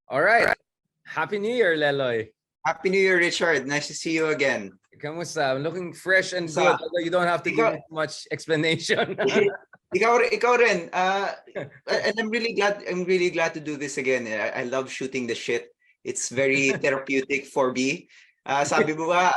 All right. Happy New Year, Leloy. Happy New Year, Richard. Nice to see you again. Kamusta? I'm looking fresh and good. Although you don't have to give me much explanation. ikaw rin. And I'm really glad to do this again. I love shooting the shit. It's very therapeutic for me. Sabi mo ba,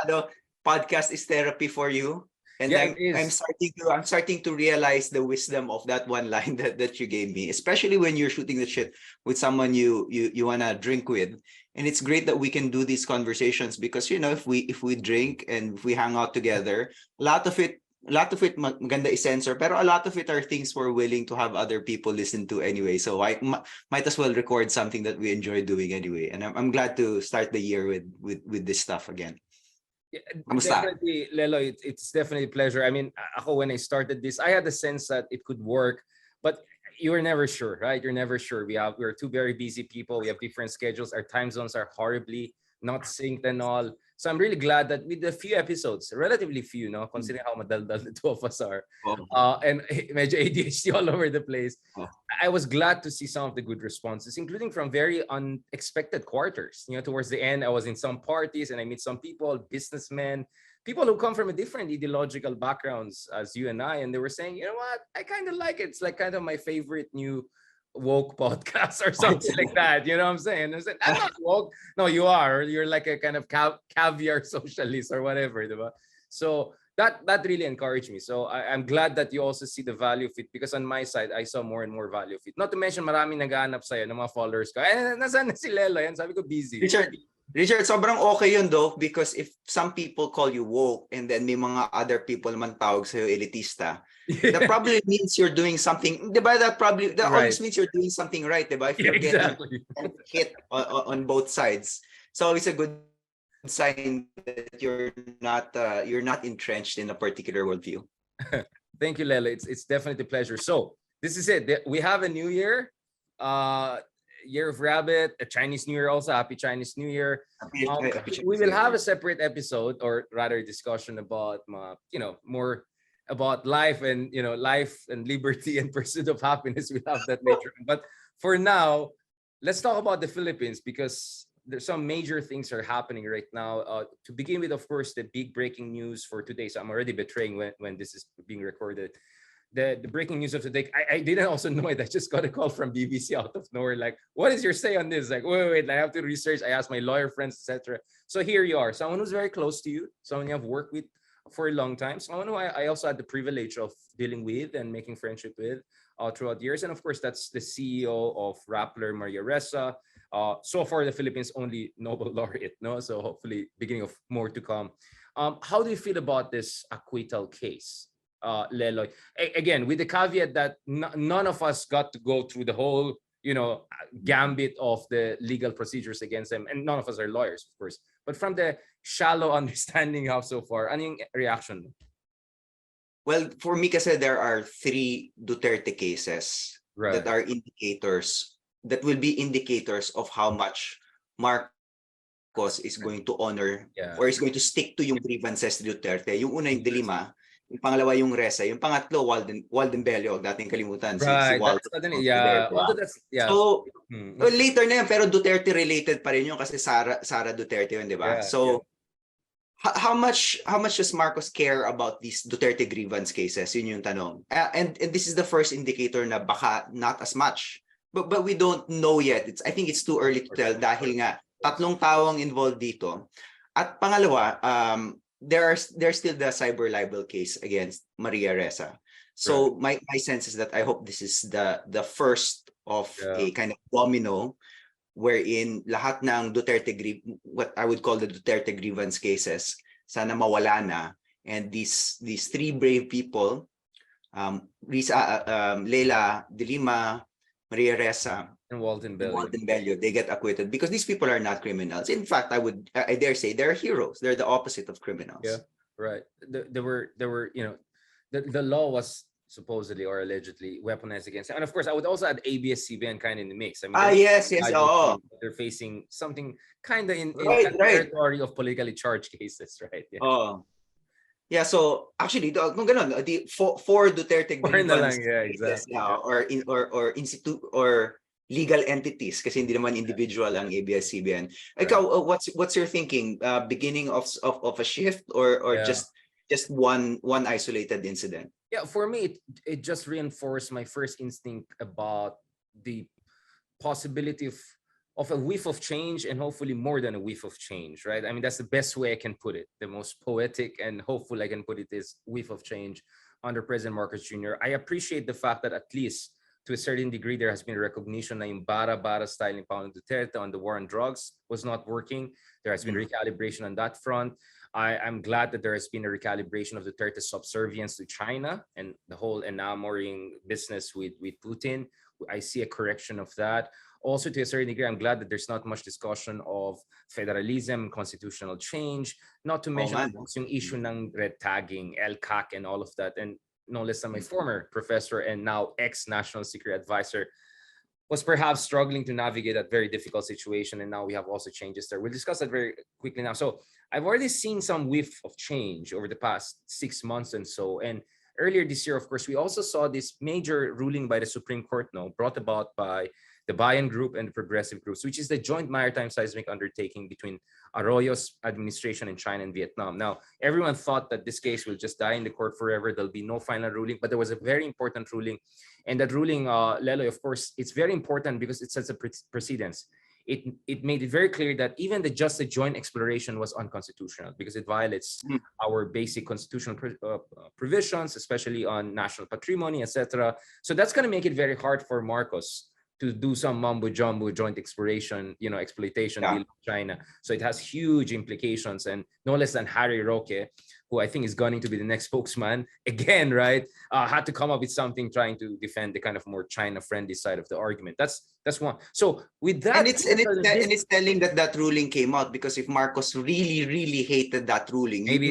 podcast is therapy for you? And Yeah, I'm starting to realize the wisdom of that one line that you gave me, especially when you're shooting the shit with someone you wanna drink with. And it's great that we can do these conversations because if we drink and if we hang out together, a lot of it maganda i-censor, pero a lot of it are things we're willing to have other people listen to anyway. So I might as well record something that we enjoy doing anyway. And I'm glad to start the year with this stuff again. Yeah, definitely, Lelo, it's definitely a pleasure. I mean, ako, when I started this, I had the sense that it could work, but you were never sure, right? You're never sure. We're two very busy people. We have different schedules. Our time zones are horribly not synced and all. So I'm really glad that with the few episodes, relatively few, no, considering how madaldal the two of us are, and medyo ADHD all over the place. I was glad to see some of the good responses, including from very unexpected quarters. Towards the end, I was in some parties and I meet some people, businessmen, people who come from a different ideological backgrounds as you and I, and they were saying, you know what, I kind of like it. It's like kind of my favorite new woke podcast or something like that. You know what I'm saying? I said, I'm not woke. No, you are. You're like a kind of caviar socialist or whatever. Diba? So that really encouraged me. So I'm glad that you also see the value of it, because on my side, I saw more and more value of it. Not to mention, maraming naghahanap sa'yo ng mga followers ko. Nasaan na si Lelo? Yan, sabi ko, busy. Richard, sobrang okay yun though, because if some people call you woke and then may mga other people naman tawag sa'yo elitista, that probably means you're doing something, diba? That always means you're doing something right, diba? If you're getting hit on both sides. So it's a good sign that you're not entrenched in a particular worldview. Thank you, Lelo. It's definitely a pleasure. So this is it. We have a new year. Year of Rabbit, a Chinese New Year also. Happy Chinese New Year. We will have a separate episode, or rather discussion about more about life and life and liberty and pursuit of happiness. We'll have that later. But for now, let's talk about the Philippines, because there's some major things are happening right now. To begin with, of course, the big breaking news for today. So I'm already betraying when this is being recorded. The breaking news of the day, I didn't also know it. I just got a call from BBC out of nowhere. Like, what is your say on this? Like, wait, I have to research. I asked my lawyer friends, etc. So here you are, someone who's very close to you, someone you have worked with for a long time, someone who I also had the privilege of dealing with and making friendship with throughout years. And of course, that's the CEO of Rappler, Maria Ressa. So far, the Philippines' only Nobel laureate, no? So hopefully, beginning of more to come. How do you feel about this acquittal case? Leloy, again, with the caveat that none of us got to go through the whole gambit of the legal procedures against them, and none of us are lawyers, of course, but from the shallow understanding you have so far, anong reaction? Well, for me kasi there are 3 Duterte cases that are indicators, that will be indicators of how much Marcos is going to honor or is going to stick to yung grievances ni Duterte. Yung una yung Dilima, yung pangalawa yung Ressa, yung pangatlo Walden Bello, dating kalimutan si Walden. So later na yan, pero Duterte related pa rin yun kasi Sara Duterte yun, di ba? How much does Marcos care about these Duterte grievance cases? Yun yung tanong. And this is the first indicator na baka not as much. But we don't know yet. I think it's too early to tell dahil nga 3 taong involved dito. At pangalawa, there's still the cyber libel case against Maria Ressa. So my sense is that I hope this is the first of a kind of domino wherein lahat ng what I would call the Duterte grievance cases sana mawala na, and these 3 brave people, Leila Dilima, Maria Ressa, and Walden Bello, they get acquitted because these people are not criminals. In fact, I dare say they're heroes. They're the opposite of criminals. Yeah, right. There were the law was supposedly or allegedly weaponized against them. And of course, I would also add ABS-CBN kind of in the mix. I mean, yes. They're facing something kind of in territory of politically charged cases, right? Yeah. Yeah, so actually, kung ganun, the 4 Duterte grievance exactly. or institute or legal entities kasi hindi naman individual ang ABS-CBN. Ikaw, what's your thinking? Beginning of a shift or just one isolated incident? Yeah, for me, it just reinforced my first instinct about the possibility of a whiff of change, and hopefully more than a whiff of change, right? I mean, that's the best way I can put it. The most poetic and hopeful I can put it is whiff of change under President Marcos Jr. I appreciate the fact that at least to a certain degree, there has been a recognition that bara style in Paulo Duterte on the war on drugs was not working. There has been recalibration on that front. I'm glad that there has been a recalibration of Duterte's subservience to China and the whole enamoring business with Putin. I see a correction of that. Also, to a certain degree, I'm glad that there's not much discussion of federalism, constitutional change, not to mention yung issue ng red tagging, LCAC, and all of that. And no less than my former professor and now ex-National Security Advisor was perhaps struggling to navigate that very difficult situation. And now we have also changes there. We'll discuss that very quickly now. So I've already seen some whiff of change over the past 6 months and so. And earlier this year, of course, we also saw this major ruling by the Supreme Court, brought about by the Bayan Group and the Progressive Groups, which is the joint maritime seismic undertaking between Arroyo's administration in China and Vietnam. Now, everyone thought that this case will just die in the court forever. There'll be no final ruling, but there was a very important ruling. And that ruling, Lelo, of course, it's very important because it sets a precedence. It made it very clear that even the just a joint exploration was unconstitutional because it violates our basic constitutional provisions, especially on national patrimony, etc. So that's going to make it very hard for Marcos to do some mumbo jumbo joint exploration, exploitation deal with China. So it has huge implications, and no less than Harry Roque, who I think is going to be the next spokesman again, right? Had to come up with something trying to defend the kind of more China-friendly side of the argument. That's one. So with that, and it's telling that ruling came out because if Marcos really hated that ruling, maybe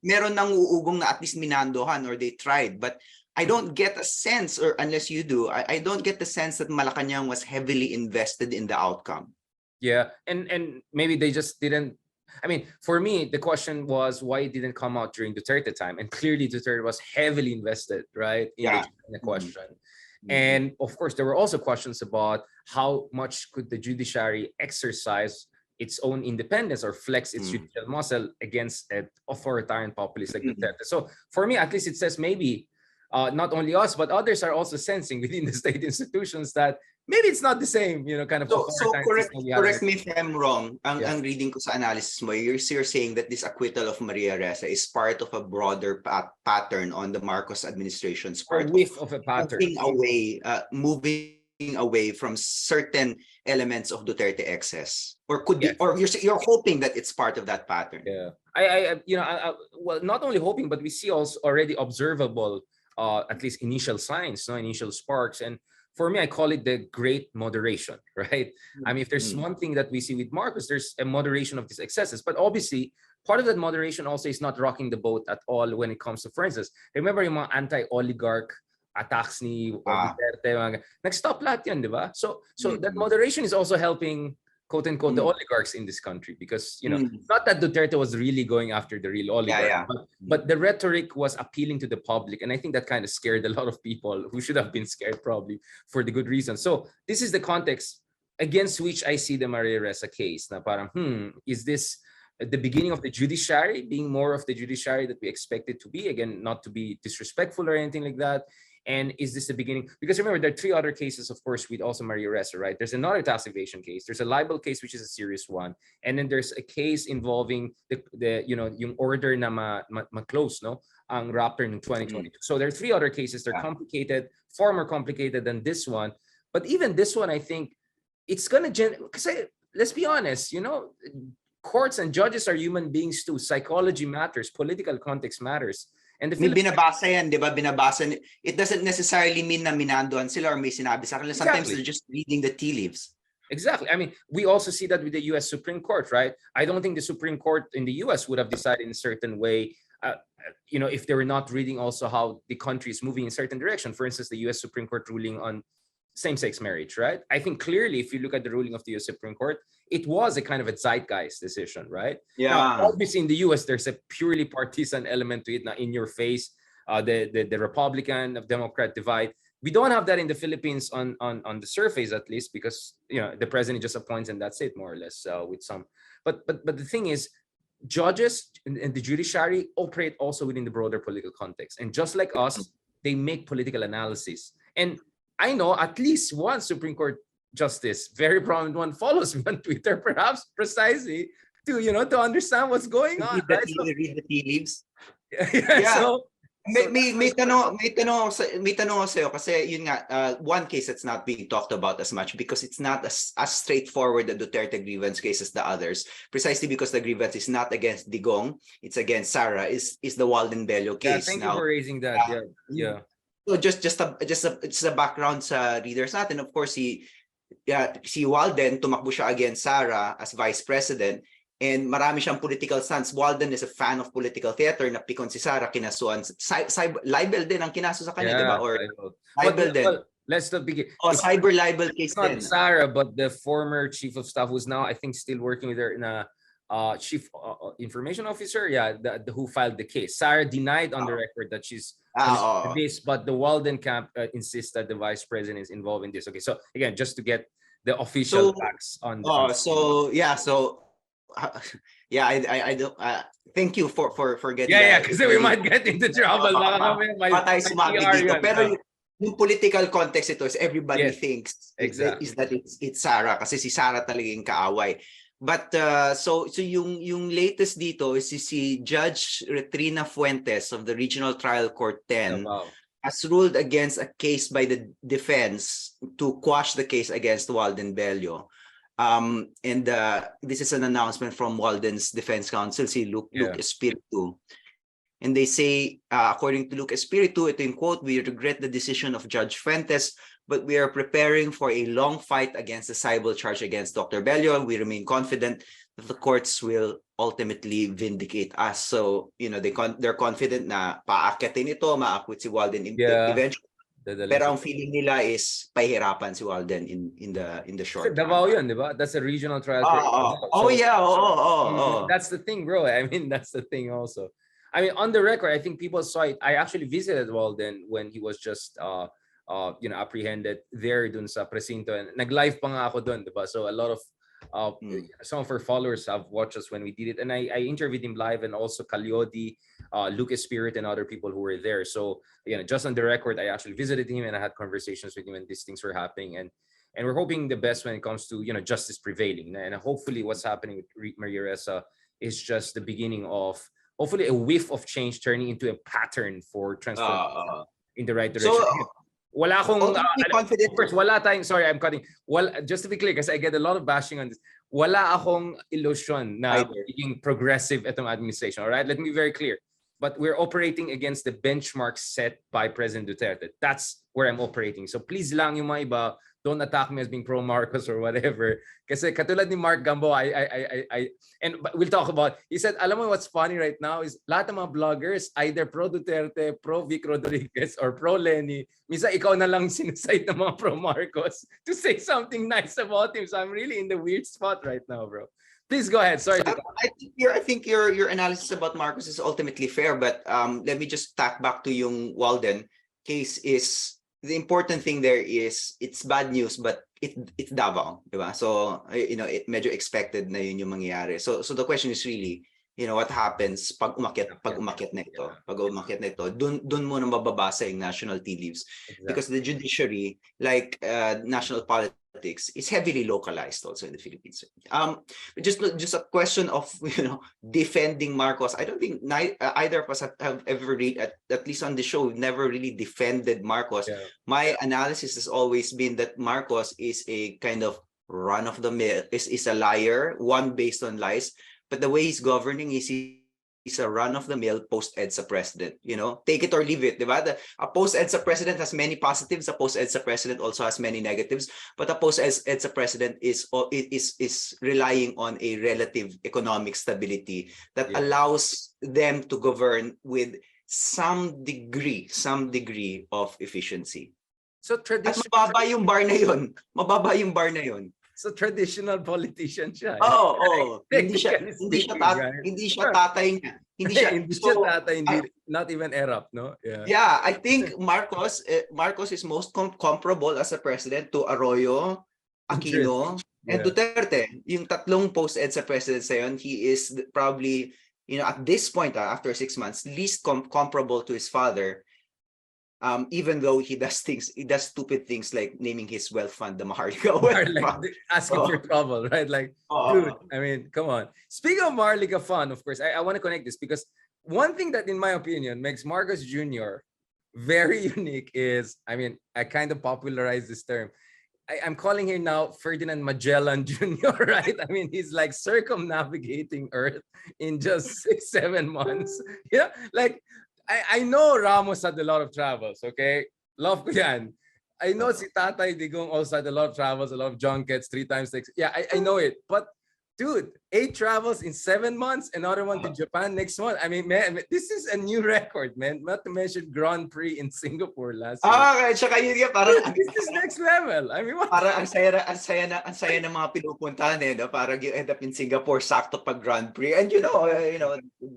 meron nang uugong na at least minandohan or they tried, but I don't get a sense, or unless you do, I don't get the sense that Malacanang was heavily invested in the outcome. Yeah, and maybe they just didn't. I mean, for me, the question was why it didn't come out during Duterte time, and clearly Duterte was heavily invested, right, in the question. And of course, there were also questions about how much could the judiciary exercise its own independence or flex its judicial muscle against an authoritarian populist like Duterte. So for me, at least it says maybe not only us, but others are also sensing within the state institutions that maybe it's not the same, kind of. So correct me if I'm wrong. Ang reading ko sa analysis mo, you're saying that this acquittal of Maria Ressa is part of a broader pattern on the Marcos administration's part. A whiff of a pattern. Moving away from certain elements of Duterte excess, or could be, or you're hoping that it's part of that pattern. Yeah, I well, not only hoping, but we see also already observable, at least initial signs, initial sparks. And for me, I call it the great moderation, right? I mean, if there's one thing that we see with Marcos, there's a moderation of these excesses. But obviously, part of that moderation also is not rocking the boat at all when it comes to, for instance, remember yung mga anti-oligarch attacks ni Duterte, nag-stop lahat yan, di ba? So that moderation is also helping, quote unquote, the oligarchs in this country, because it's not that Duterte was really going after the real oligarchs, but the rhetoric was appealing to the public, and I think that kind of scared a lot of people who should have been scared probably for the good reason. So this is the context against which I see the Maria Ressa case. Na parang, is this the beginning of the judiciary being more of the judiciary that we expect it to be? Again, not to be disrespectful or anything like that. And is this the beginning? Because remember, there are 3 other cases, of course, with also Maria Ressa, right? There's another tax evasion case. There's a libel case, which is a serious one. And then there's a case involving yung order na ma-close, ang rapper in 2022. So there are 3 other cases. They're complicated, far more complicated than this one. But even this one, I think it's going to, because let's be honest, courts and judges are human beings too. Psychology matters. Political context matters. And may binabasa yan, di ba? Binabasa. It doesn't necessarily mean na minandoan sila or may sinabi sa kanila. Sometimes they're just reading the tea leaves. Exactly. I mean, we also see that with the U.S. Supreme Court, right? I don't think the Supreme Court in the U.S. would have decided in a certain way, if they were not reading also how the country is moving in a certain direction. For instance, the U.S. Supreme Court ruling on same-sex marriage, right? I think clearly, if you look at the ruling of the U.S. Supreme Court, it was a kind of a zeitgeist decision, right? Yeah. Now, obviously, in the U.S., there's a purely partisan element to it. Now, in your face, the Republican of Democrat divide. We don't have that in the Philippines on the surface, at least, because the president just appoints and that's it, more or less, with some. But the thing is, judges and the judiciary operate also within the broader political context, and just like us, they make political analysis. And I know at least one Supreme Court justice, very prominent one, follows me on Twitter, perhaps precisely to understand what's going on. Read the tea leaves. Yeah. So may tanong ako sa'yo kasi yun nga, one case that's not being talked about as much because it's not as straightforward the Duterte grievance case as the others, precisely because the grievance is not against Digong, it's against Sara, is the Walden Bello case. Thank you for raising that. Yeah. So just a background sa readers natin. Of course, si Walden tumakbo siya against Sara as vice president. And marami siyang political stance. Walden is a fan of political theater. Napikon si Sara, kinasuan. Libel din ang kinaso sa kanya, di ba? Or libel din. Well, let's not begin. Cyber libel case din. Not Sara, but the former chief of staff who's now, I think, still working with her in a chief information officer. Yeah, who filed the case. Sara denied on the record that she's this, but the Walden camp insists that the vice president is involved in this. Okay, so again, just to get the official facts on. I don't. Thank you for getting. Yeah, because we might get into trouble. Pero yung political context ito is everybody thinks exactly is that it's Sara kasi si Sara talaga yung kaaway. But so yung latest dito is si Judge Retrina Fuentes of the Regional Trial Court 10 has ruled against a case by the defense to quash the case against Walden Bello. And this is an announcement from Walden's defense counsel, si Luke Espiritu. And they say, according to Luke Espiritu, ito yung quote, "We regret the decision of Judge Fuentes, but we are preparing for a long fight against the civil charge against Dr. Bello, and we remain confident that the courts will ultimately vindicate us." So, they're confident na paakyatin ito, ma-acquit si Walden eventually. Pero ang feeling nila is pahirapan si Walden in the short term. Davao yun, di ba? That's a regional trial. That's the thing, bro. I mean, that's the thing also. I mean, on the record, I think people saw it. I actually visited Walden when he was just apprehended there dun sa presinto, and nag-live pa nga ako dun, di ba? So a lot of some of our followers have watched us when we did it, and I interviewed him live, and also Calyodi, Lucas Spirit, and other people who were there. So just on the record, I actually visited him and I had conversations with him when these things were happening, and we're hoping the best when it comes to justice prevailing, and hopefully what's happening with Maria Ressa is just the beginning of hopefully a whiff of change turning into a pattern for transformation in the right direction. Wala akong first, wala tayong, sorry, I'm cutting. Well, just to be clear, kasi I get a lot of bashing on this. Wala akong illusion na being progressive itong administration. All right, let me be very clear. But we're operating against the benchmarks set by President Duterte. That's where I'm operating. So please lang yung mga iba, don't attack me as being pro Marcos or whatever. Kasi katulad ni Mark Gambo, and we'll talk about, he said, alam mo what's funny right now is lahat ng mga bloggers, either pro Duterte, pro Vic Rodriguez, or pro Lenny. Misa ikaw na lang sinasite ng mga pro Marcos to say something nice about him. So I'm really in the weird spot right now, bro. Please go ahead. Sorry. I think your analysis about Marcos is ultimately fair, but let me just tack back to yung Walden case. Is the important thing there is it's bad news, but it's Davao, diba? So it medyo expected na yun yung mangyayari. So the question is really, what happens pag umakyat na ito, dun mo na mababasa yung national tea leaves. Exactly. Because the judiciary, like national politics, is heavily localized also in the Philippines. Just a question of defending Marcos. I don't think either of us have ever read, at least on the show, we've never really defended Marcos. Yeah. My analysis has always been that Marcos is a kind of run of the mill, is a liar, one based on lies. But the way he's governing is he's a run-of-the-mill post-EDSA president. Take it or leave it. Diba? A post-EDSA president has many positives. A post-EDSA president also has many negatives. But a post-EDSA president is relying on a relative economic stability that allows them to govern with some degree of efficiency. So traditionally, mababa yung bar na yun. So traditional politician siya. Oh. Hindi siya Right? hindi siya tatay niya. Hindi siya hindi siya tatay, not even erap, no? Yeah, I think Marcos is most comparable as a president to Arroyo, Aquino, and Duterte. Yung tatlong post-ed sa presidency yun, he is probably, at this point, after 6 months, least comparable to his father. Even though he does stupid things like naming his wealth fund the Maharlika Wealth Fund. Asking for trouble, right? Like, dude, I mean, come on. Speaking of Maharlika Fund, of course, I want to connect this because one thing that, in my opinion, makes Marcos Jr. very unique is, I mean, I kind of popularized this term. I'm calling him now Ferdinand Magellan Jr., right? I mean, he's like circumnavigating Earth in just 6-7 months. Yeah, like, I know Ramos had a lot of travels, okay? Love ko yan. I know si Tatay Digong also had a lot of travels, a lot of junkets, 3 times. Yeah, I know it. But, dude, 8 travels in 7 months, another one to Japan next month. I mean, man, this is a new record, man. Not to mention Grand Prix in Singapore last year. Okay, tsaka yun nga, parang this is next level. I mean, what? Parang ang saya ng mga pinupuntahan no? Parang you end up in Singapore, sakto pag Grand Prix. And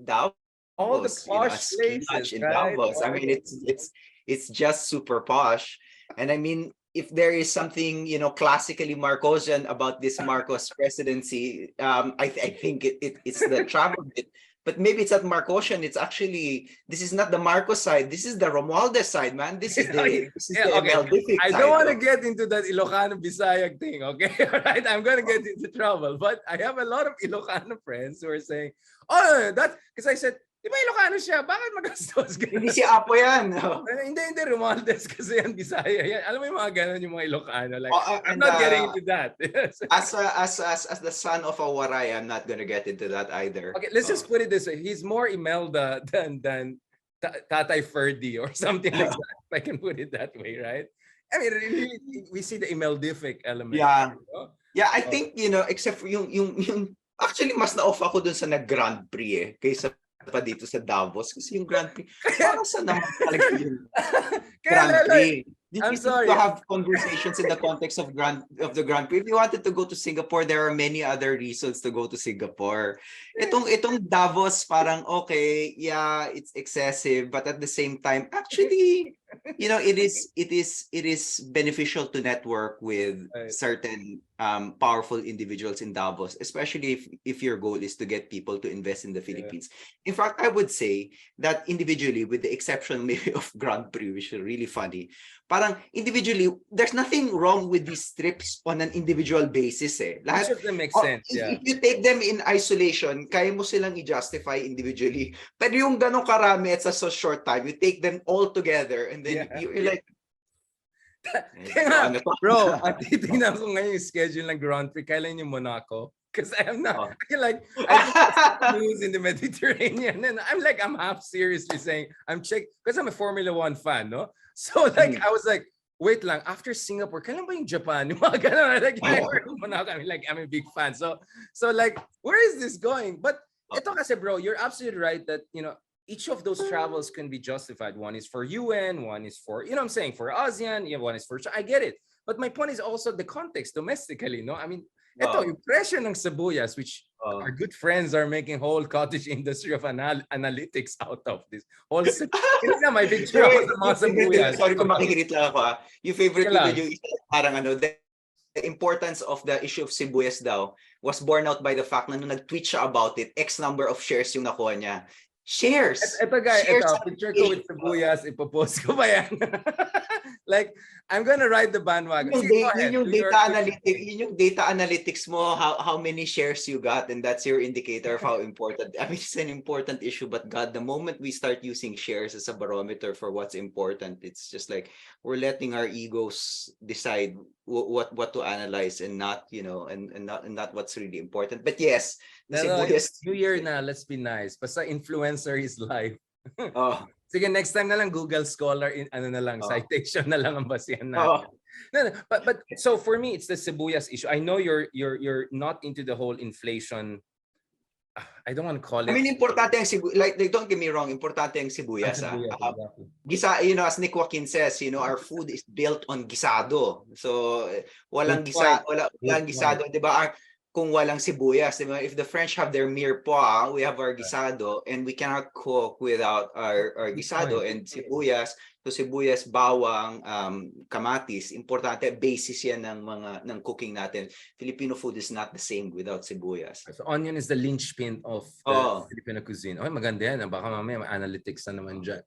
Davos. All the posh places, in right? Davos. I mean, it's just super posh. And I mean, if there is something classically Marcosian about this Marcos presidency, I think it's the travel bit. But maybe it's not Marcosian. It's actually, this is not the Marcos side. This is the Romualdez side, man. This is the MLD I don't want to get into that Ilocano Bisayag thing, okay? All right, I'm going to get into trouble. But I have a lot of Ilocano friends who are saying, oh, that's because I said, di ba Ilocano siya? Bakit magastos? Hindi si Apo yan. No? Hindi, Romualdez kasi yan, Bisaya. Yan. Alam mo yung mga ganun yung mga Ilocano. Like, I'm not getting into that. as the son of a Waray, I'm not gonna get into that either. Okay, let's just put it this way. He's more Imelda than Tatay Ferdy or something like that. If I can put it that way, right? I mean, really, we see the Imeldific element. Yeah. Yeah, I think, except for yung actually, mas na-off ako dun sa nag-Grand Prix kaysa pa dito sa Davos kasi yung Grand Prix parang sa naman talaga yung Grand Prix. I'm sorry. To have conversations in the context of the Grand Prix. If you wanted to go to Singapore, there are many other reasons to go to Singapore. Itong Davos parang okay, yeah, it's excessive, but at the same time, actually, it is beneficial to network with certain powerful individuals in Davos, especially if your goal is to get people to invest in the Philippines. In fact, I would say that individually, with the exception maybe of Grand Prix, which is really funny, parang individually, there's nothing wrong with these trips on an individual basis. Lahat of them make sense. If you take them in isolation, kaya mo silang i-justify individually. Pero yung ganong karami at sa so short time, you take them all together and then you're like, bro, titignan ko ngayon yung schedule ng Grand Prix. Kailan yung Monaco? Because I am not, I news in the Mediterranean. And I'm half seriously saying, I'm checking, because I'm a Formula 1 fan, no? So I was like, wait lang, after Singapore, kailan ba yung Japan? Yung mga ganun, Monaco. I'm a big fan. So where is this going? But ito kasi, bro, you're absolutely right that, each of those travels can be justified. One is for UN, one is for, I'm saying for ASEAN, one is for, I get it. But my point is also the context domestically, no? I mean, ito, yung presyo ng sibuyas, which our good friends are making whole cottage industry of analytics out of this. Whole it's na my picture of mga sibuyas. Sorry kung makikinig lang ako. Yung favorite video, parang the importance of the issue of sibuyas daw was borne out by the fact na nung nag-tweet siya about it, X number of shares yung nakuha niya. Shares. Ito guys, picture ko with sibuyas, ipopost ko ba yan? Like, I'm gonna ride the bandwagon. Yung data analytics mo, how many shares you got, and that's your indicator of how important. I mean, it's an important issue, but God, the moment we start using shares as a barometer for what's important, it's just like we're letting our egos decide what to analyze and not, and not what's really important. But yes, New Year na, let's be nice. Basta influencer is life. Sige, next time na lang Google Scholar in citation na lang ang basihan natin. No, but so for me it's the sibuyas issue. I know you're not into the whole inflation I don't want to call it. I mean, importante ang like don't get me wrong, importante ang sibuyas. Exactly. Gisa, as Nick Joaquin says, our food is built on gisado. So walang gisado, 'di ba? Kung walang sibuyas, 'di ba? If the French have their mirepoix, we have our gisado, and we cannot cook without our gisado and sibuyas. So sibuyas, bawang, kamatis, importante, basis yan ng cooking natin. Filipino food is not the same without sibuyas. So onion is the linchpin of the Filipino cuisine. Okay, maganda yan. Baka mamaya may analytics na naman dyan.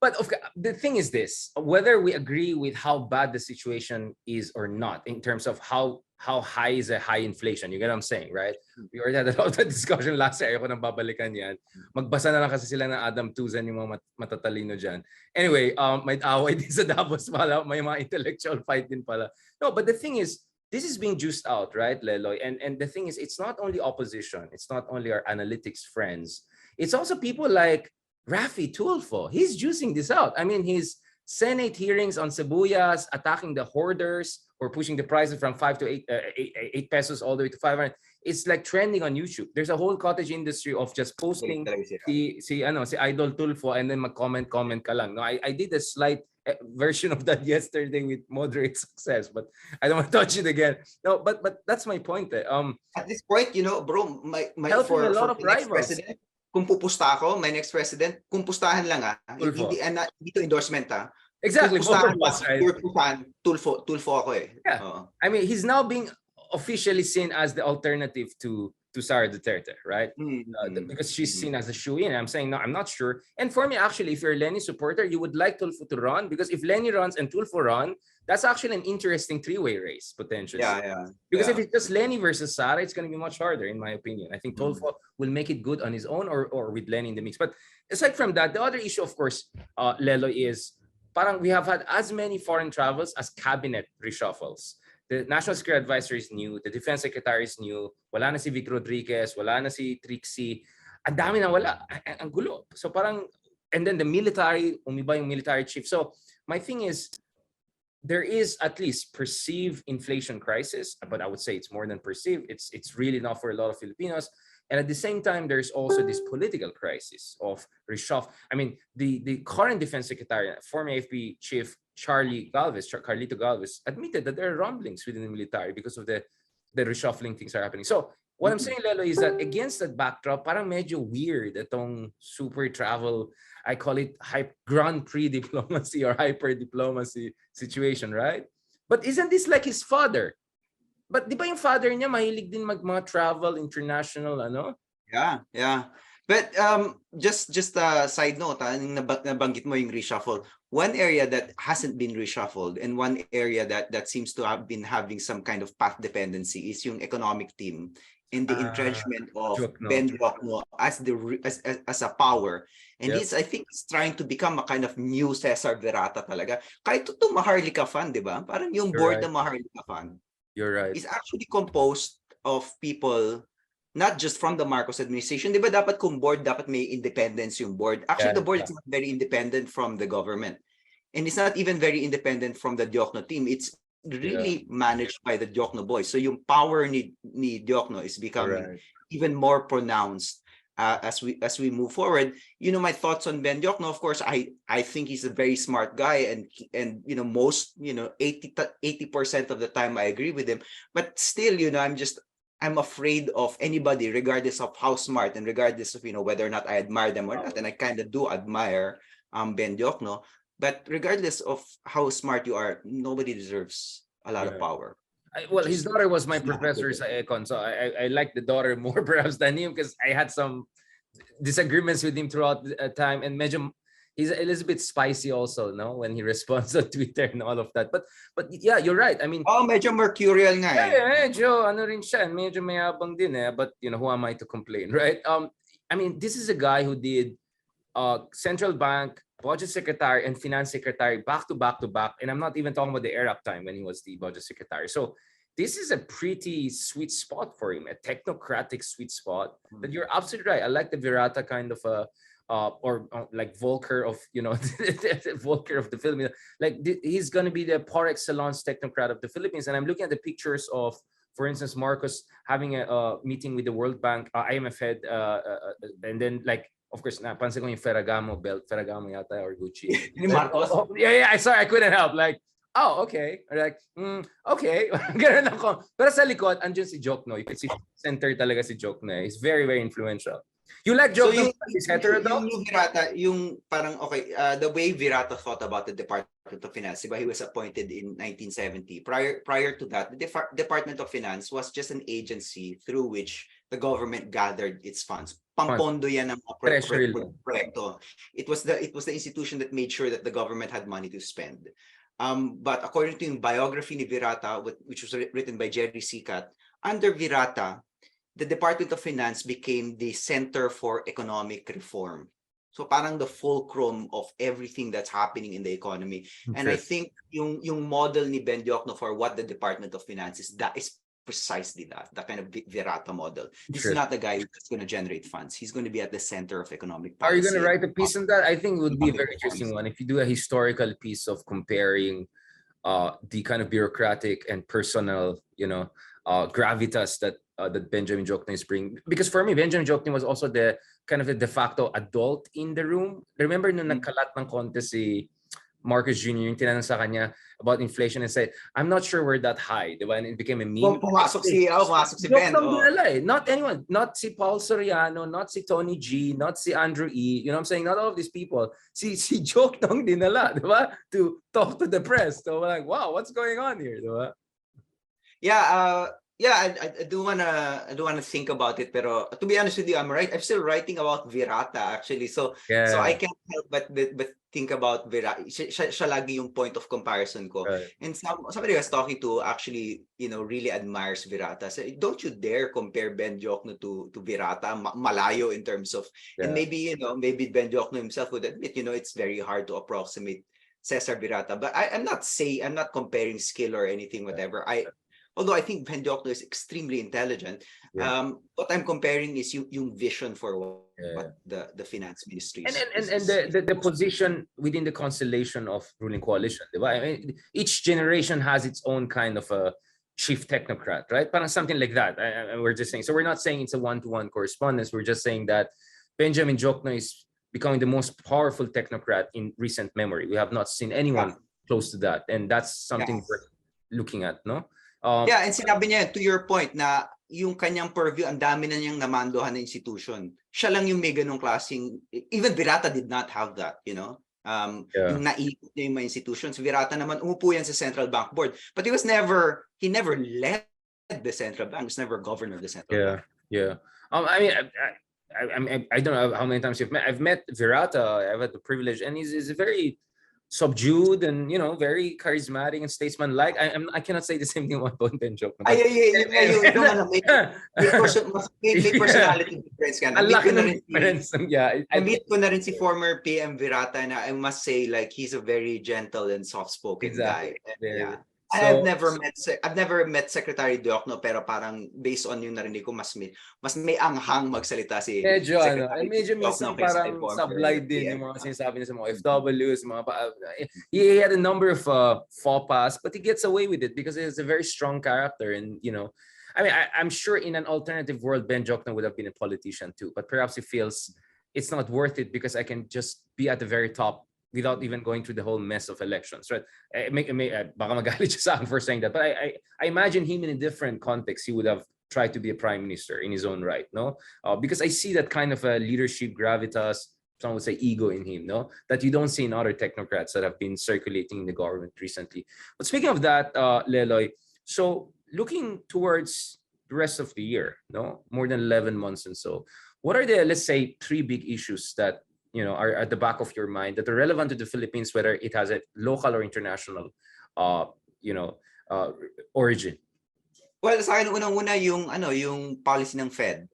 But the thing is this, whether we agree with how bad the situation is or not, in terms of how high is a high inflation, you get what I'm saying, right? We already had a lot of discussion last year. Ayoko nang babalikan yan. Magbasa na lang kasi sila ng Adam Tuzan, yung mga matatalino dyan. Anyway, may away din sa Davos pala. May mga intellectual fight din pala. No, but the thing is, this is being juiced out, right, Leloy? And the thing is, it's not only opposition. It's not only our analytics friends. It's also people like Raffi Tulfo. He's juicing this out. I mean, his Senate hearings on sibuyas, attacking the hoarders, or pushing the prices from 5 to 8 pesos all the way to 500. It's like trending on YouTube. There's a whole cottage industry of just posting si Idol Tulfo and then mag-comment ka lang. No, I did a slight version of that yesterday with moderate success, but I don't want to touch it again. No, but that's my point. At this point, bro, my for a lot of rivals. President, kung pupusta ako, my next president, kung pustahan lang hindi to endorsement Exactly. Tulfo ako eh. Yeah. I mean, he's now being officially seen as the alternative to Sara Duterte, right? Because she's seen as a shoo-in. I'm saying, no, I'm not sure. And for me, actually, if you're a Lenny supporter, you would like Tulfo to run, because if Lenny runs and Tulfo run, that's actually an interesting three-way race, potentially. Yeah. Because if it's just Lenny versus Sara, it's going to be much harder, in my opinion. I think Tulfo will make it good on his own or with Lenny in the mix. But aside from that, the other issue, of course, Lelo, is parang we have had as many foreign travels as cabinet reshuffles. The National Security Advisor is new. The Defense Secretary is new. Wala na si Vic Rodriguez. Wala na si Trixie. Ang dami na wala. Ang gulo. So parang, and then the military, umiba yung military chief. So my thing is, there is at least perceived inflation crisis, but I would say it's more than perceived. It's really not for a lot of Filipinos. And at the same time, there's also this political crisis of reshuffle. I mean, the current Defense Secretary, former AFP Chief Carlito Galvez, admitted that there are rumblings within the military because of the reshuffling things are happening. So what I'm saying, Lelo, is that against that backdrop, parang medyo weird itong super travel, I call it Grand Prix diplomacy or hyper diplomacy situation, right? But isn't this like his father? But di ba yung father niya mahilig din mga travel, international, ano? Yeah. But just a side note, nabanggit mo yung reshuffle. One area that hasn't been reshuffled and one area that seems to have been having some kind of path dependency is yung economic team and the entrenchment of Ben Diokno as a power. And this, I think, is trying to become a kind of new Cesar Verata talaga. Kahit ito Maharlika Fund, di ba? Parang yung board ng Maharlika Fund. You're right. Is actually composed of people not just from the Marcos administration. Di ba dapat kung board, dapat may independence yung board. Actually, the board is not very independent from the government. And it's not even very independent from the Diokno team. It's really managed by the Diokno boys. So yung power ni Diokno is becoming even more pronounced as we move forward. My thoughts on Ben Diokno, of course, I think he's a very smart guy, and most 80% of the time I agree with him. But still, I'm afraid of anybody, regardless of how smart and regardless of whether or not I admire them or not. And I kind of do admire Ben Diokno, but regardless of how smart you are, nobody deserves a lot of power. Well, his daughter was my professor sa Econ, so I like the daughter more perhaps than him, because I had some disagreements with him throughout the time, and he's a little bit spicy also, no, when he responds on Twitter and all of that. But yeah, you're right. I mean, medyo mercurial nga eh. Medyo ano rin siya, medyo mayabang din eh. But who am I to complain, right? I mean, this is a guy who did central bank, budget secretary, and finance secretary back to back, and I'm not even talking about the Arab time when he was the budget secretary. So this is a pretty sweet spot for him, a technocratic sweet spot. But you're absolutely right. I like the Virata kind of or like Volcker of Volcker of the Philippines. Like he's gonna be the par excellence technocrat of the Philippines. And I'm looking at the pictures of for instance, Marcos having a meeting with the World Bank, IMF head, and then like, of course, napansin ko yung Ferragamo belt, Ferragamo yata or Gucci. Marcos? Yeah, sorry, I couldn't help. Like, oh, okay. Or like, okay. Ganun ako. Pero sa likod, andyan si Jokno. You can see center talaga si Jokno. He's very, very influential. You like Jokno? He's hetero though? Yung Virata, yung parang, okay, the way Virata thought about the Department of Finance, diba, he was appointed in 1970. Prior to that, the Department of Finance was just an agency through which the government gathered its funds. Pampondo yan ng proyekto. It was the institution that made sure that the government had money to spend. But according to yung biography ni Virata, which was written by Jerry Sikat, under Virata, the Department of Finance became the Center for Economic Reform. So parang the fulcrum of everything that's happening in the economy. Okay. And I think yung model ni Ben Diokno for what the Department of Finance is, that is precisely that kind of Virata model. This is not the guy who's going to generate funds. He's going to be at the center of economic policy. Are you going to write a piece on that? I think it would be a very interesting one. If you do a historical piece of comparing the kind of bureaucratic and personal, gravitas that Benjamin Jokno is bringing. Because for me, Benjamin Jokno was also the kind of a de facto adult in the room. Remember nung nagkalat ng contest si Marcos Jr., yung tinanong sa kanya about inflation and said, I'm not sure we're that high. Diba? And it became a meme. Pumasok si Ben. Not anyone. Not si Paul Soriano, not si Tony G, not si Andrew E. You know what I'm saying? Not all of these people. Si Jokno dinala, diba? To talk to the press. So we're like, wow, what's going on here? Diba? Yeah, I do wanna think about it, pero to be honest with you, I'm still writing about Virata actually. So I can't help but think about Virata. Siya lagi yung point of comparison ko. Right. And somebody I was talking to actually, really admires Virata. So don't you dare compare Ben Diokno to Virata. Malayo in terms of, and maybe Ben Diokno himself would admit, it's very hard to approximate Cesar Virata. But I'm not comparing skill or anything, whatever. Although I think Ben Diokno is extremely intelligent, what I'm comparing is yung vision for what the finance ministry is. And the position within the constellation of ruling coalition. Right? I mean, each generation has its own kind of a chief technocrat, right? Parang something like that. We're just saying. So we're not saying it's a one-to-one correspondence. We're just saying that Benjamin Jokno is becoming the most powerful technocrat in recent memory. We have not seen anyone close to that. And that's something we're looking at, no? And sinabi niya, to your point, na yung kanyang purview, ang dami na niyang namandohan na institution. Siya lang yung may ganong klaseng, even Virata did not have that, Yung naikot niya yung mga institutions. Virata naman, umupo yan sa Central Bank Board. But he never led the Central Bank. He was never governor of the Central Bank. Yeah. I mean, I don't know how many times I've met Virata. I've had the privilege, and he's very subdued and very charismatic and statesman-like. I cannot say the same thing about Ben Jokno. May personality difference ka. I meet ko na rin si former PM Virata, and I must say, like, he's a very gentle and soft-spoken guy. I've never met Secretary Diokno, pero parang based on yung narinig ko, mas may anghang magsalita si Secretary. Medyo minsan parang sablay din yung mga sinasabi niya sa mga FWs, he had a number of faux pas, but he gets away with it because he's a very strong character. And I mean, I'm sure in an alternative world, Ben Jokno would have been a politician too, but perhaps he feels it's not worth it because I can just be at the very top without even going through the whole mess of elections, right? Baka magalit siya sa akin for saying that, but I imagine him in a different context, he would have tried to be a prime minister in his own right, no? Because I see that kind of a leadership gravitas, some would say ego in him, no? That you don't see in other technocrats that have been circulating in the government recently. But speaking of that, Leloy, so looking towards the rest of the year, no? More than 11 months and so, what are the, let's say, 3 big issues that are at the back of your mind that are relevant to the Philippines, whether it has a local or international, origin? Well, sa akin unang-una yung policy ng Fed.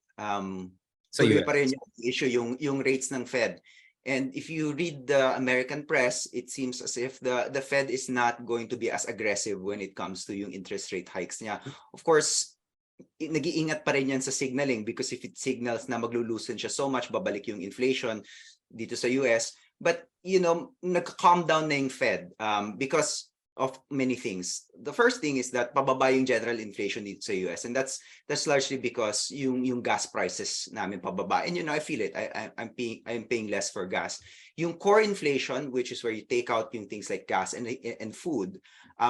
So yun pa rin yung issue, yung rates ng Fed. And if you read the American press, it seems as if the Fed is not going to be as aggressive when it comes to yung interest rate hikes niya. Of course, nag-iingat pa rin yan sa signaling, because if it signals na maglulusen siya so much, babalik yung inflation dito sa US. But, nag-calm down na yung Fed because of many things. The first thing is that pababa yung general inflation dito sa US, and that's largely because yung gas prices namin pababa. And I feel it. I'm paying less for gas. Yung core inflation, which is where you take out yung things like gas and food,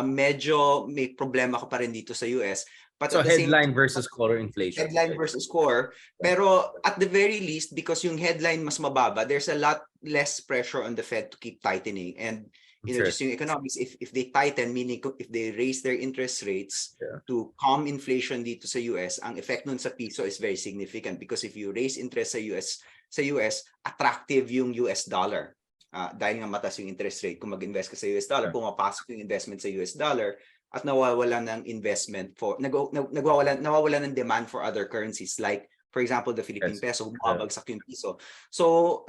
medyo may problema ka pa rin dito sa US. But so headline versus core inflation. Headline versus core. Pero at the very least, because yung headline mas mababa, there's a lot less pressure on the Fed to keep tightening. And just yung economics, if they tighten, meaning if they raise their interest rates to calm inflation dito sa US, ang effect nun sa piso is very significant, because if you raise interest sa US, attractive yung US dollar. Dahil nga mataas yung interest rate, kung mag-invest ka sa US dollar, pumapasok yung investment sa US dollar, at nawawalan ng investment nawawalan ng demand for other currencies, like for example the Philippine peso, bumabagsak yung piso. So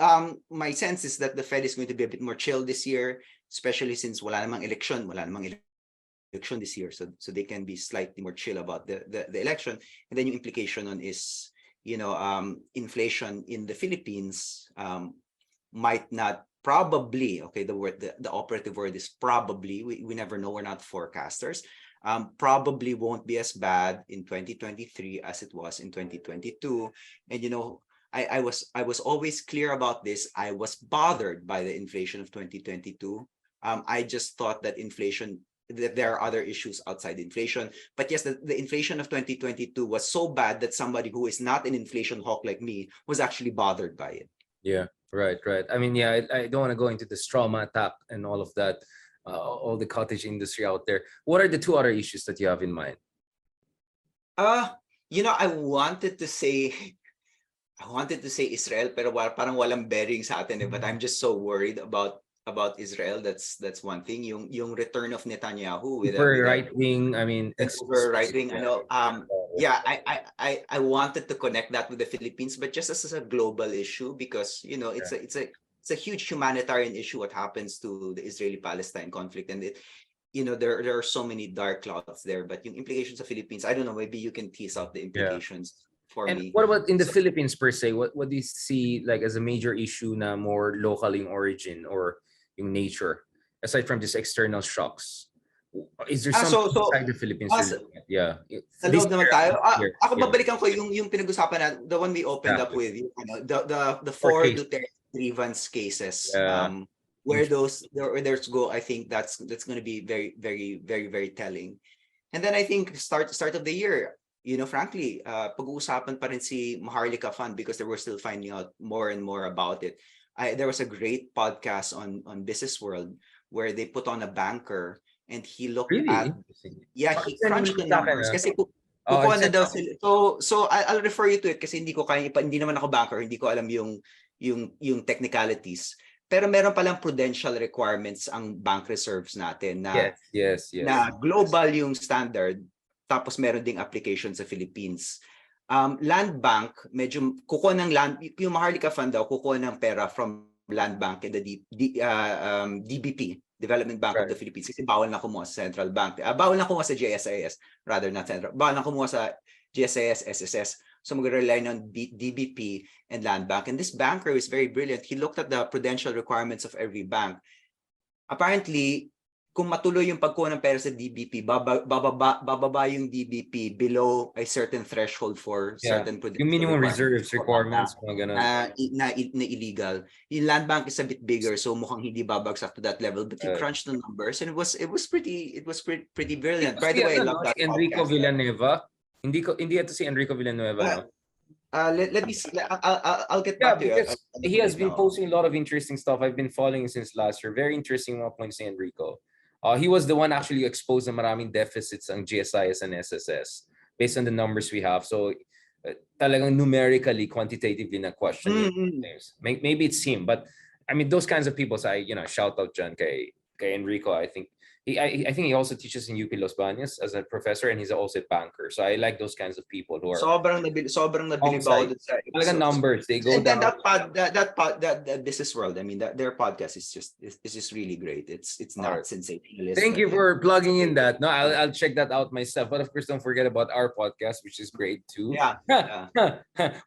my sense is that the Fed is going to be a bit more chill this year, especially since wala namang election this year, so they can be slightly more chill about the election. And then yung implication on is inflation in the Philippines might not, probably, okay, the operative word is probably, we never know, we're not forecasters, probably won't be as bad in 2023 as it was in 2022. And I was always clear about this. I was bothered by the inflation of 2022. I just thought that that there are other issues outside inflation. But yes, the inflation of 2022 was so bad that somebody who is not an inflation hawk like me was actually bothered by it. Yeah, right. I mean, I don't want to go into the trauma attack and all of that, all the cottage industry out there. What are the two other issues that you have in mind? I wanted to say Israel, pero parang walang bearing sa atin, but I'm just so worried about Israel. That's one thing. Yung return of Netanyahu with right wing. I mean, right wing. I wanted to connect that with the Philippines, but just as a global issue, because it's a huge humanitarian issue what happens to the Israeli-Palestine conflict, and there are so many dark clouds there. But yung implications of Philippines, I don't know. Maybe you can tease out the implications. For me. What about in the Philippines per se? What do you see like as a major issue na more local in origin or in nature, aside from these external shocks? Is there something inside the Philippines? Yeah. Sa loob naman tayo. Ako babalikan ko yung pinag-usapan na the one we opened up with, the four Duterte grievance cases. Where there's go, I think that's going to be very, very, very, very telling. And then I think start of the year, frankly, pag-uusapan pa rin si Maharlika Fund, because they were still finding out more and more about it. There was a great podcast on Business World where they put on a banker, and he looked at he crunched the numbers kasi kukuha na daw sila. So I'll refer you to it kasi hindi naman ako banker, hindi ko alam yung technicalities. Pero meron palang prudential requirements ang bank reserves natin na na global yung standard, tapos meron ding application sa Philippines. Land Bank, medyo kukuha ng land, yung Maharlika Fund daw, kukuha ng pera from Land Bank and the DBP, Development Bank of the Philippines, kasi bawal na kumuha sa Central Bank. Bawal na kumuha sa GSIS, rather not Central. Bawal na kumuha sa GSIS, SSS. So mag-rely on DBP and Land Bank. And this banker is very brilliant. He looked at the prudential requirements of every bank. Apparently, kung matuloy yung pagkuha ng pera sa DBP, bababa yung DBP below a certain threshold for certain prudential yung minimum reserves requirements na illegal. Yung Land Bank is a bit bigger, so mukhang hindi babagsak to that level. But he crunched the numbers, and it was pretty brilliant. By the way, I love that Enrico Villanueva. Hindi ito si Enrico Villanueva. Let me see. I'll get back to you. He has been posting a lot of interesting stuff. I've been following since last year. Very interesting mga points si Enrico. He was the one actually exposed na maraming deficits ang GSIS and SSS based on the numbers we have. So talagang numerically, quantitatively na question. Maybe it's him, but I mean those kinds of people. So shout out dyan kay Enrico. I think he also teaches in UP Los Baños as a professor, and he's also a banker. So I like those kinds of people who are sobrang nabilibaw sa numbers. They go down. That Business World, I mean, their podcast is just really great. It's not sensationalist. Thank you for plugging in that. No, I'll check that out myself. But of course, don't forget about our podcast, which is great too.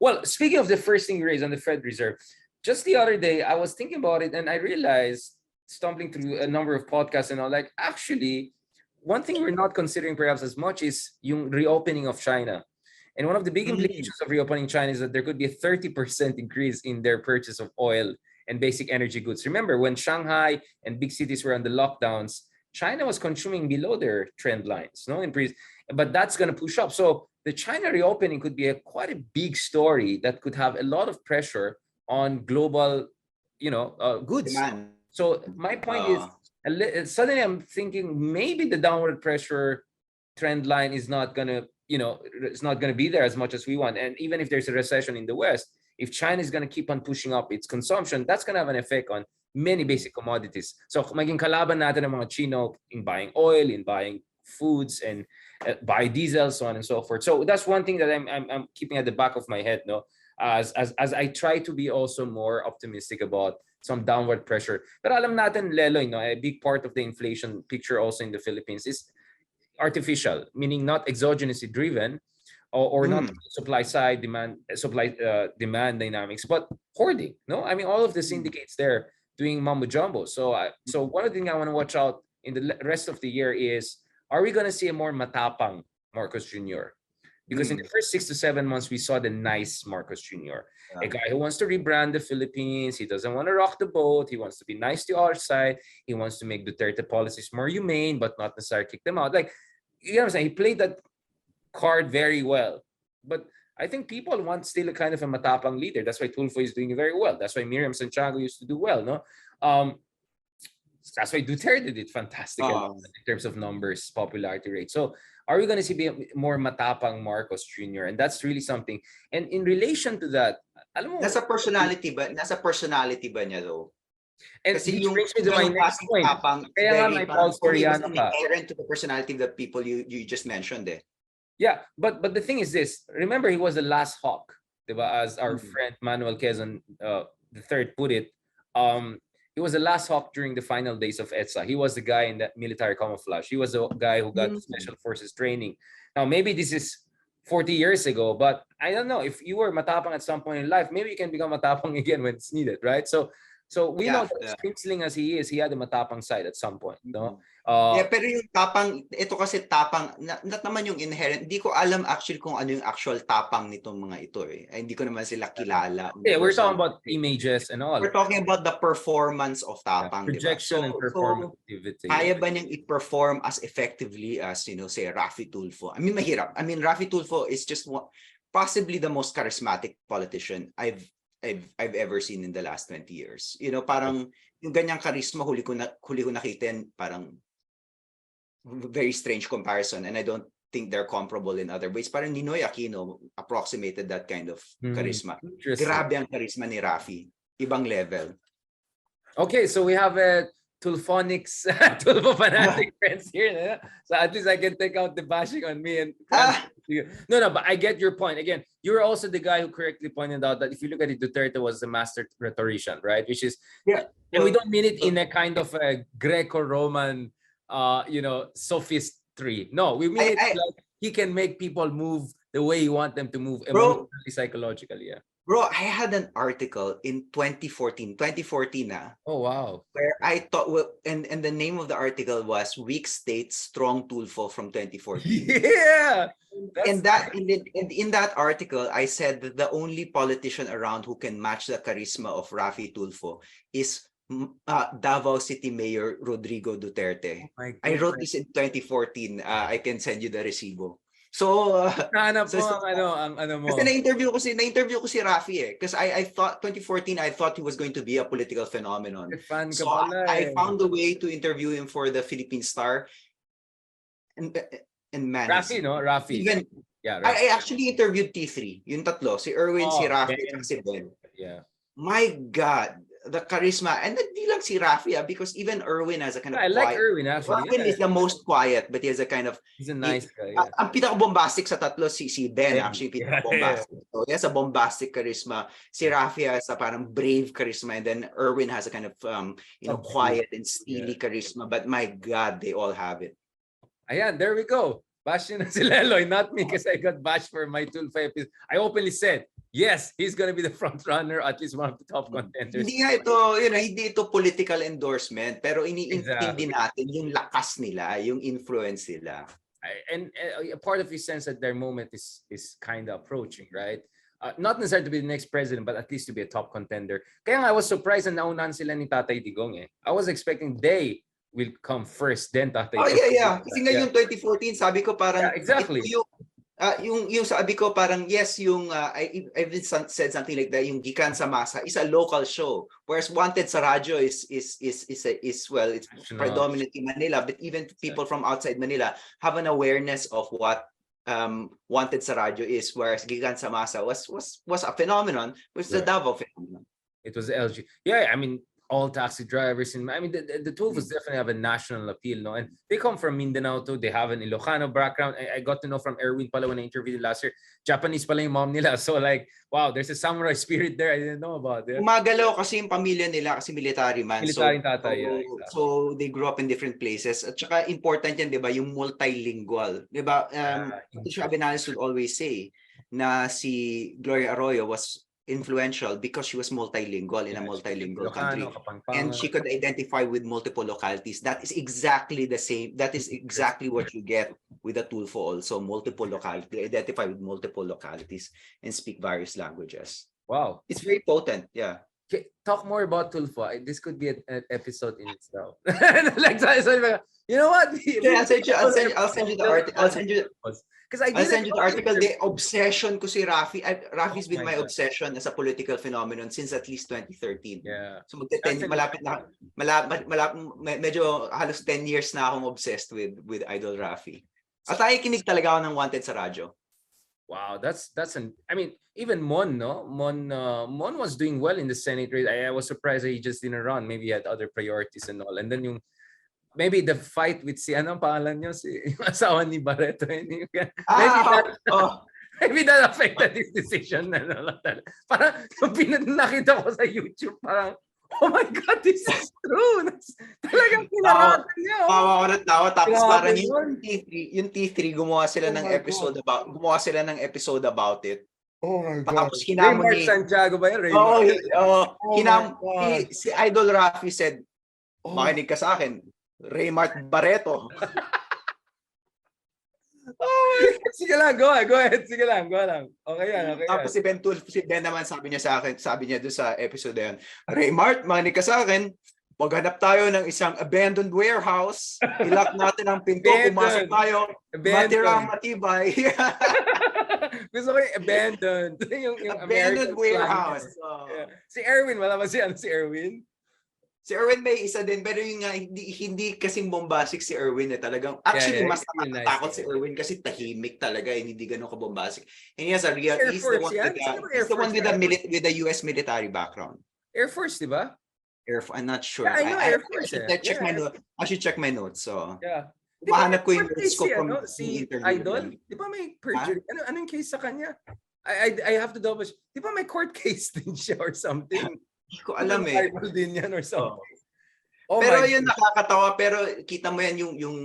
Well, speaking of the first thing you raised on the Fed Reserve, just the other day I was thinking about it, and I realized stumbling through a number of podcasts and all, like, actually, one thing we're not considering perhaps as much is yung reopening of China. And one of the big implications of reopening China is that there could be a 30% increase in their purchase of oil and basic energy goods. Remember, when Shanghai and big cities were on the lockdowns, China was consuming below their trend lines, no increase, but that's going to push up. So the China reopening could be quite a big story that could have a lot of pressure on global, goods. Demand. So my point is, suddenly I'm thinking maybe the downward pressure trend line is not going to, it's not going to be there as much as we want. And even if there's a recession in the West, if China is going to keep on pushing up its consumption, that's going to have an effect on many basic commodities. So maging kalaban natin ang mga Chino in buying oil, in buying foods, and biodiesel, so on and so forth. So that's one thing that I'm keeping at the back of my head, no, as I try to be also more optimistic about some downward pressure. Pero alam natin, Lelo, a big part of the inflation picture also in the Philippines is artificial, meaning not exogenously driven, or not supply side demand dynamics, but hoarding. No, I mean, all of this indicates they're doing mumbo jumbo. So one of the things I want to watch out in the rest of the year is, are we going to see a more matapang Marcos Jr.? Because in the first 6 to 7 months, we saw the nice Marcos Jr., a guy who wants to rebrand the Philippines. He doesn't want to rock the boat. He wants to be nice to our side. He wants to make Duterte policies more humane, but not necessarily kick them out. Like, you know what I'm saying? He played that card very well. But I think people want still a kind of a matapang leader. That's why Tulfo is doing very well. That's why Miriam Santiago used to do well, no? That's why Duterte did fantastic in terms of numbers, popularity rate. So are we going to see more matapang Marcos Jr.? And that's really something. And in relation to that, alam mo, nasa personality ba niya though? And which brings me to my next point. Kaya nga may Paul Soriano pa. Inherent to the personality of the people you just mentioned, eh. Yeah, but the thing is this. Remember, he was the last hawk, diba? As our friend Manuel Quezon III put it. He was the last hawk during the final days of EDSA. He was the guy in that military camouflage. He was the guy who got special forces training. Now, maybe this is 40 years ago, but I don't know. If you were matapang at some point in life, maybe you can become matapang again when it's needed, right? So we know that sling as he is, he had a matapang side at some point, no? Pero yung tapang, ito kasi tapang, not naman yung inherent. Hindi ko alam actually kung ano yung actual tapang nitong mga ito, eh. Hindi ko naman sila kilala. Yeah, we're talking about images and all. We're talking about the performance of tapang, projection, diba? And performativity. Kaya ba niyang i-perform as effectively as, say, Raffi Tulfo? I mean, mahirap. I mean, Raffi Tulfo is just possibly the most charismatic politician I've ever seen in the last 20 years. Parang yung ganyang charisma, huli ko nakita, parang very strange comparison, and I don't think they're comparable in other ways. Parang Ninoy Aquino approximated that kind of charisma. Grabe ang charisma ni Raffi. Ibang level. Okay, so we have a Tulphonics, Tulfo fanatic friends here. So at least I can take out the bashing on me. And No, but I get your point. Again, you're also the guy who correctly pointed out that if you look at it, Duterte was the master rhetorician, right? Which is, and we don't mean it in a kind of a Greco-Roman sophistry. No, we mean it like he can make people move the way you want them to move emotionally, psychologically. Yeah. Bro, I had an article in 2014. Oh, wow. Where I thought, and the name of the article was Weak State, Strong Tulfo from 2014. Yeah. In that article, I said that the only politician around who can match the charisma of Raffi Tulfo is Davao City Mayor Rodrigo Duterte. I wrote this in 2014. I can send you the resibo. So, kasi na-interview ko si Raffi, eh. Because I thought 2014, I thought he was going to be a political phenomenon. So I found a way to interview him for the Philippine Star. And man, Raffi, no? Raffi. Even, yeah, Raffi. I actually interviewed T3, yung tatlo, si Erwin, si Raffi, and si Ben. Yeah. My God, the charisma, and hindi lang si Raffi, because even Erwin has a kind of I like Erwin, actually. Erwin is the most quiet, but he has a kind of, he's a nice guy. Yeah. Ang pinaka-bombastic sa tatlo, si Ben, actually pinaka-bombastic. So he has a bombastic charisma. Si Raffi has a parang brave charisma, and then Erwin has a kind of quiet and steely charisma. But my God, they all have it. Ayan, there we go. Bash na si Leloy, not me, because I got bashed for my Tulfo episode. I openly said, yes, he's gonna be the front runner, at least one of the top contenders. Hindi nga ito, hindi ito political endorsement, pero iniintindi natin yung lakas nila, yung influence nila. And a part of his sense that their moment is kind of approaching, right? Not necessarily to be the next president, but at least to be a top contender. Kaya nga I was surprised na naunahan sila ni Tatay Digong eh. I was expecting they will come first, then Tatay Digong. Yeah. Kasi nga yung 2014, sabi ko parang, exactly. Yung sabi ko parang yes, yung I said something like that, yung Gikan sa Masa is a local show, whereas Wanted sa Radyo is well, it's predominantly Manila, but even people from outside Manila have an awareness of what Wanted sa Radyo is, whereas Gikan sa Masa was a phenomenon, was the Davao phenomenon. It was LG. Yeah, I mean, all taxi drivers in, I mean, the Tulfos definitely have a national appeal, no? And they come from Mindanao too. They have an Ilocano background. I got to know from Erwin pala when I interviewed last year. Japanese pala yung mom nila. So like, wow, there's a samurai spirit there. I didn't know about it. Umagalaw kasi yung pamilya nila kasi military man. Military tatay, yeah, exactly. So they grew up in different places. At saka important yan, di ba, yung multilingual. Di ba, Patricia Abenales would always say na si Gloria Arroyo was influential because she was multilingual in a multilingual country, and she could identify with multiple localities. That is exactly the same. That is exactly what you get with the Tulfo also. Multiple localities, identify with multiple localities and speak various languages. Wow, it's very potent. Yeah. Okay, talk more about Tulfo. This could be an episode in itself. Like, you know what? I'll send you the article. I'll send you the article. The obsession ko si Raffi. Raffi's been my obsession as a political phenomenon since at least 2013. Yeah. So malapit na, medyo halos 10 years na akong obsessed with Idol Raffi. At nakikinig talaga ako ng Wanted sa Radyo. Wow, I mean, even Mon was doing well in the Senate race. I was surprised that he just didn't run. Maybe he had other priorities and all. And then maybe the fight with anong pangalan niyo, yung asawa ni Barreto. Maybe that affected his decision. Parang nakita ko sa YouTube, parang, oh my God, this is true. Talagang pinaratan niya. Tawa ko na tawa. Tapos parang yung T3, gumawa sila ng episode about it. Oh my God. Tapos hinamon ni Santiago ba yan? Si Idol Raffi said, makinig ka sa akin, Raymart Barreto. Sige lang, go ahead. Sige lang, go lang. Okay yan. Tapos si Ben Tulfo, naman sabi niya doon sa episode na yan, Raymart, makinig ka sa akin, paghanap tayo ng isang abandoned warehouse, ilak natin ang pinto, pumasok tayo, matirang matibay. Gusto ko yung abandoned. yung abandoned warehouse. Yeah. Si Erwin, wala ba si Erwin? Si Erwin may isa din, pero yung nga, hindi kasing bombastic si Erwin talagang. Actually, mas natatakot si Erwin kasi tahimik talaga, hindi ganun ka-bombastic. And he has a real, he's the one with the US military background. Air Force, di ba? I'm not sure. Yeah, I know Air Force. I should check my notes. So, yeah. mahanap ko yung notes ko from si Idol. Di ba may perjury? Ano yung case sa kanya? I have to double. Di ba may court case din siya or something? Hindi ko alam eh. Din yan or something. Pero yun nakakatawa, pero kita mo yan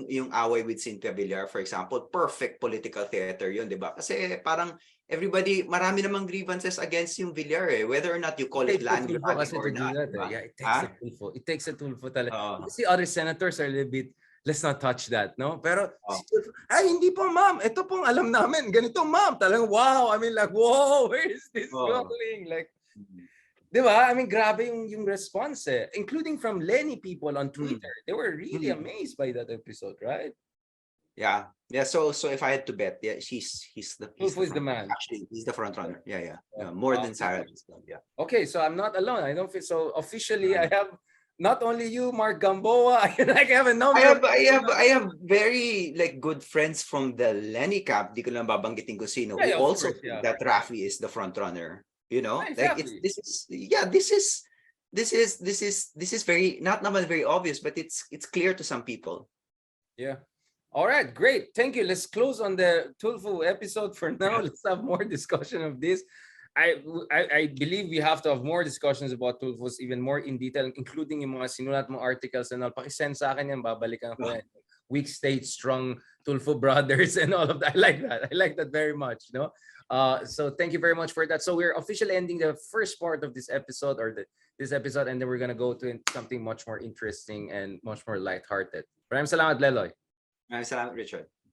yung away with Cynthia Villar, for example, perfect political theater yun, di ba? Kasi parang everybody, marami namang grievances against yung Villar eh, whether or not you call it land grabbing or not. Yeah, it takes a Tulfo talaga. Kasi other senators are a little bit, let's not touch that, no? Pero hindi po ma'am, ito pong alam namin, ganito ma'am, talagang wow, I mean like, whoa, where is this going? Like, di ba? I mean, grabe yung response eh. Including from Lenny people on Twitter. They were really amazed by that episode, right? Yeah. So if I had to bet, yeah, he's the man. Actually, he's the front runner. Yeah. More than Sarah. Yeah. Okay, so I'm not alone. I don't feel so officially. I have not only you, Mark Gamboa. I have a number. I have very like good friends from the Lenny camp. Di ko lang babanggitin ko sino. Who also think that Raffi is the front runner. You know, exactly. Like this is very not very obvious, but it's clear to some people. Yeah. All right, great. Thank you. Let's close on the Tulfo episode for now. Let's have more discussion of this. I believe we have to have more discussions about Tulfos, even more in detail, including yung mga sinulat mong articles and all. Pakisend sa akin yan, babalikan ko yan. weak state, strong Tulfo brothers and all of that. I like that. I like that very much. So thank you very much for that. So we're officially ending the first part of this episode, or this episode, and then we're gonna go to something much more interesting and much more lighthearted. Maraming salamat, Leloy. Maraming salamat, Richard.